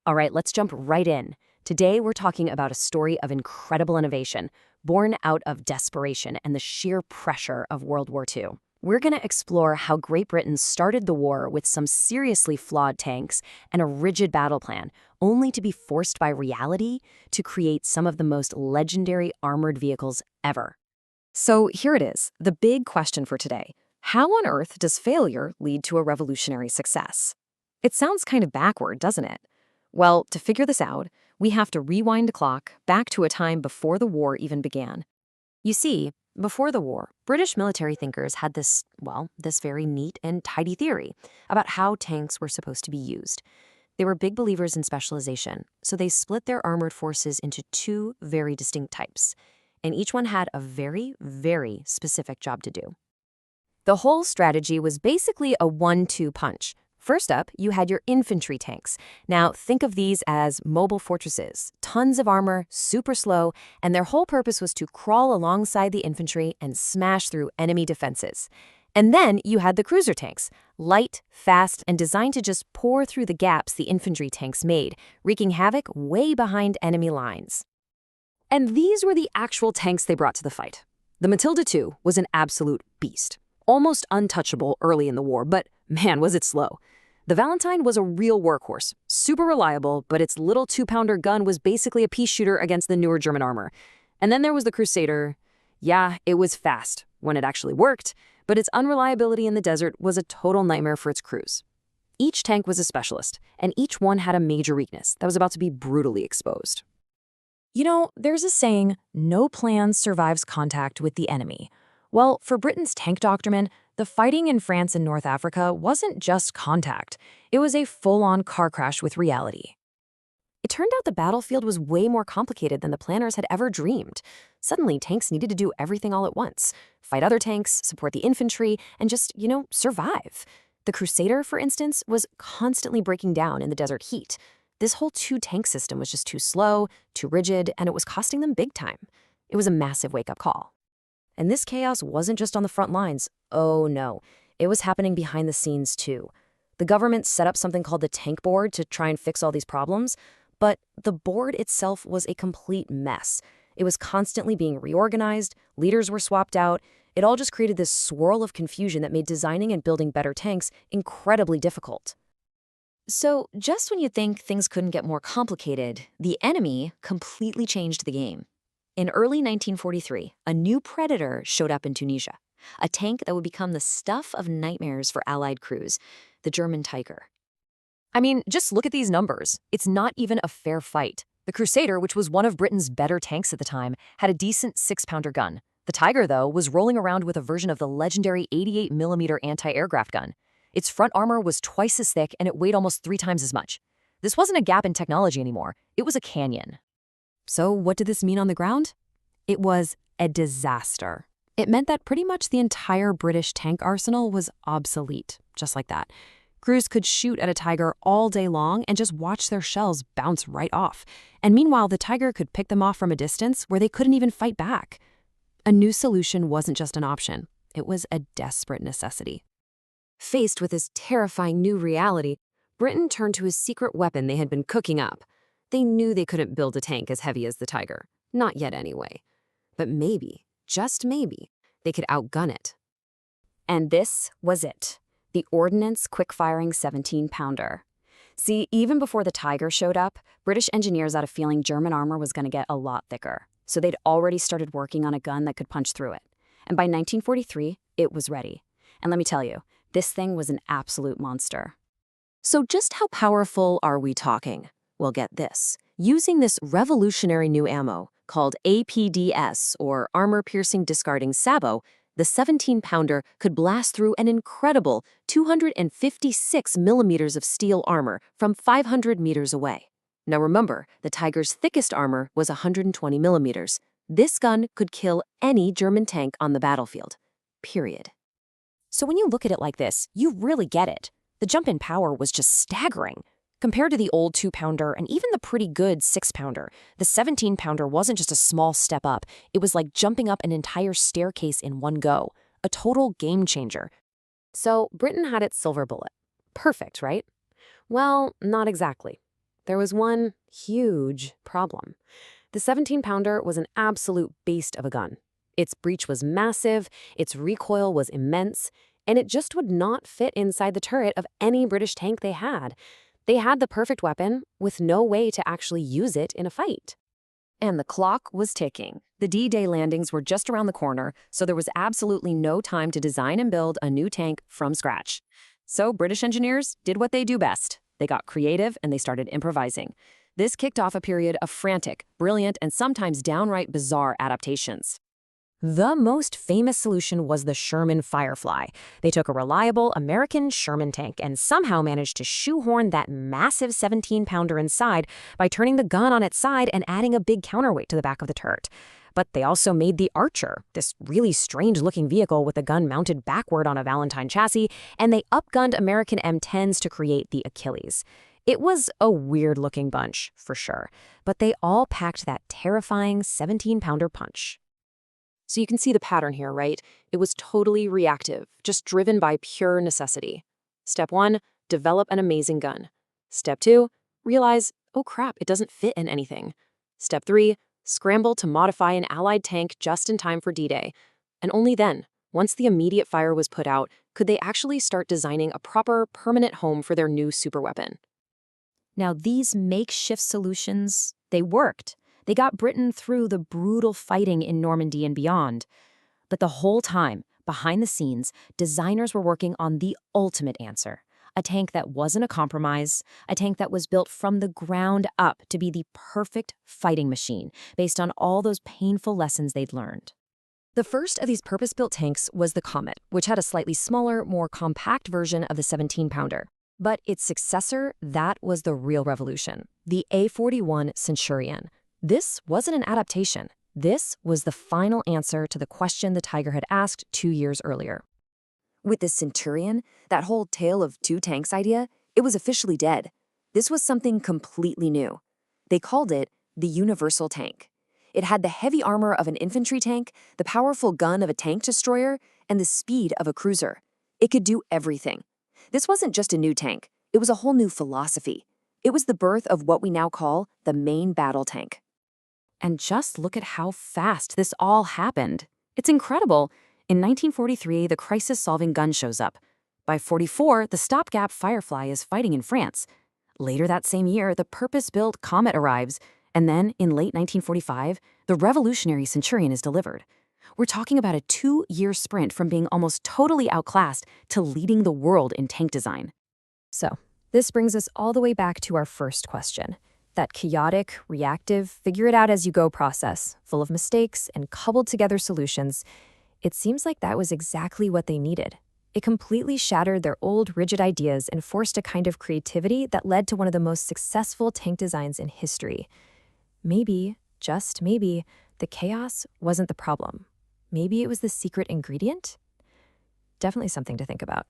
All right, let's jump right in. Today, we're talking about a story of incredible innovation, born out of desperation and the sheer pressure of World War II. We're going to explore how Great Britain started the war with some seriously flawed tanks and a rigid battle plan, only to be forced by reality to create some of the most legendary armored vehicles ever. So here it is, the big question for today. How on earth does failure lead to a revolutionary success? It sounds kind of backward, doesn't it? Well, to figure this out, we have to rewind the clock back to a time before the war even began. You see, before the war, British military thinkers had this very neat and tidy theory about how tanks were supposed to be used. They were big believers in specialization, so they split their armored forces into two very distinct types, and each one had a very, very specific job to do. The whole strategy was basically a 1-2 punch. First up, you had your infantry tanks. Now, think of these as mobile fortresses, tons of armor, super slow, and their whole purpose was to crawl alongside the infantry and smash through enemy defenses. And then you had the cruiser tanks, light, fast, and designed to just pour through the gaps the infantry tanks made, wreaking havoc way behind enemy lines. And these were the actual tanks they brought to the fight. The Matilda II was an absolute beast, almost untouchable early in the war, but man, was it slow. The Valentine was a real workhorse, super reliable, but its little 2-pounder gun was basically a pea shooter against the newer German armor. And then there was the Crusader. Yeah, it was fast when it actually worked, but its unreliability in the desert was a total nightmare for its crews. Each tank was a specialist, and each one had a major weakness that was about to be brutally exposed. You know, there's a saying, no plan survives contact with the enemy. Well, for Britain's tank doctrine, the fighting in France and North Africa wasn't just contact. It was a full-on car crash with reality. It turned out the battlefield was way more complicated than the planners had ever dreamed. Suddenly, tanks needed to do everything all at once. Fight other tanks, support the infantry, and just, survive. The Crusader, for instance, was constantly breaking down in the desert heat. This whole 2-tank system was just too slow, too rigid, and it was costing them big time. It was a massive wake-up call. And this chaos wasn't just on the front lines. Oh no, it was happening behind the scenes too. The government set up something called the Tank Board to try and fix all these problems, but the board itself was a complete mess. It was constantly being reorganized, leaders were swapped out. It all just created this swirl of confusion that made designing and building better tanks incredibly difficult. So just when you think things couldn't get more complicated, the enemy completely changed the game. In early 1943, a new predator showed up in Tunisia, a tank that would become the stuff of nightmares for Allied crews, the German Tiger. I mean, just look at these numbers. It's not even a fair fight. The Crusader, which was one of Britain's better tanks at the time, had a decent 6-pounder gun. The Tiger, though, was rolling around with a version of the legendary 88mm anti-aircraft gun. Its front armor was twice as thick and it weighed almost 3 times as much. This wasn't a gap in technology anymore. It was a canyon. So what did this mean on the ground? It was a disaster. It meant that pretty much the entire British tank arsenal was obsolete, just like that. Crews could shoot at a Tiger all day long and just watch their shells bounce right off. And meanwhile, the Tiger could pick them off from a distance where they couldn't even fight back. A new solution wasn't just an option. It was a desperate necessity. Faced with this terrifying new reality, Britain turned to a secret weapon they had been cooking up. They knew they couldn't build a tank as heavy as the Tiger. Not yet anyway. But maybe, just maybe, they could outgun it. And this was it. The Ordnance quick-firing 17-pounder. See, even before the Tiger showed up, British engineers had a feeling German armor was going to get a lot thicker. So they'd already started working on a gun that could punch through it. And by 1943, it was ready. And let me tell you, this thing was an absolute monster. So just how powerful are we talking? Well, get this. Using this revolutionary new ammo, called APDS, or Armor-Piercing Discarding Sabot, the 17-pounder could blast through an incredible 256 millimeters of steel armor from 500 meters away. Now remember, the Tiger's thickest armor was 120 millimeters. This gun could kill any German tank on the battlefield. Period. So when you look at it like this, you really get it. The jump in power was just staggering. Compared to the old 2-pounder and even the pretty good 6-pounder, the 17-pounder wasn't just a small step up. It was like jumping up an entire staircase in one go. A total game changer. So Britain had its silver bullet. Perfect, right? Well, not exactly. there was one huge problem. The 17-pounder was an absolute beast of a gun. Its breech was massive, its recoil was immense, and it just would not fit inside the turret of any British tank they had. They had the perfect weapon with no way to actually use it in a fight. And the clock was ticking. The D-Day landings were just around the corner, so there was absolutely no time to design and build a new tank from scratch. So British engineers did what they do best. They got creative and they started improvising. This kicked off a period of frantic, brilliant, and sometimes downright bizarre adaptations. The most famous solution was the Sherman Firefly. They took a reliable American Sherman tank and somehow managed to shoehorn that massive 17-pounder inside by turning the gun on its side and adding a big counterweight to the back of the turret. But they also made the Archer, this really strange-looking vehicle with the gun mounted backward on a Valentine chassis, and they upgunned American M10s to create the Achilles. It was a weird-looking bunch, for sure, but they all packed that terrifying 17-pounder punch. So you can see the pattern here, right? It was totally reactive, just driven by pure necessity. Step 1, develop an amazing gun. Step 2, realize, oh crap, it doesn't fit in anything. Step 3, scramble to modify an Allied tank just in time for D-Day. And only then, once the immediate fire was put out, could they actually start designing a proper, permanent home for their new superweapon. Now, these makeshift solutions, they worked. They got Britain through the brutal fighting in Normandy and beyond. But the whole time, behind the scenes, designers were working on the ultimate answer. A tank that wasn't a compromise, a tank that was built from the ground up to be the perfect fighting machine, based on all those painful lessons they'd learned. The first of these purpose-built tanks was the Comet, which had a slightly smaller, more compact version of the 17-pounder. But its successor, that was the real revolution, the A-41 Centurion. This wasn't an adaptation. This was the final answer to the question the Tiger had asked 2 years earlier. With the Centurion, that whole tale of two tanks idea, it was officially dead. This was something completely new. They called it the Universal Tank. It had the heavy armor of an infantry tank, the powerful gun of a tank destroyer, and the speed of a cruiser. It could do everything. This wasn't just a new tank. It was a whole new philosophy. It was the birth of what we now call the main battle tank. And just look at how fast this all happened. It's incredible. In 1943, the crisis-solving gun shows up. By 44, the stopgap Firefly is fighting in France. Later that same year, the purpose-built Comet arrives. And then, in late 1945, the revolutionary Centurion is delivered. We're talking about a 2-year sprint from being almost totally outclassed to leading the world in tank design. So, this brings us all the way back to our first question. That chaotic, reactive, figure-it-out-as-you-go process, full of mistakes and cobbled-together solutions, it seems like that was exactly what they needed. It completely shattered their old, rigid ideas and forced a kind of creativity that led to one of the most successful tank designs in history. Maybe, just maybe, the chaos wasn't the problem. Maybe it was the secret ingredient? Definitely something to think about.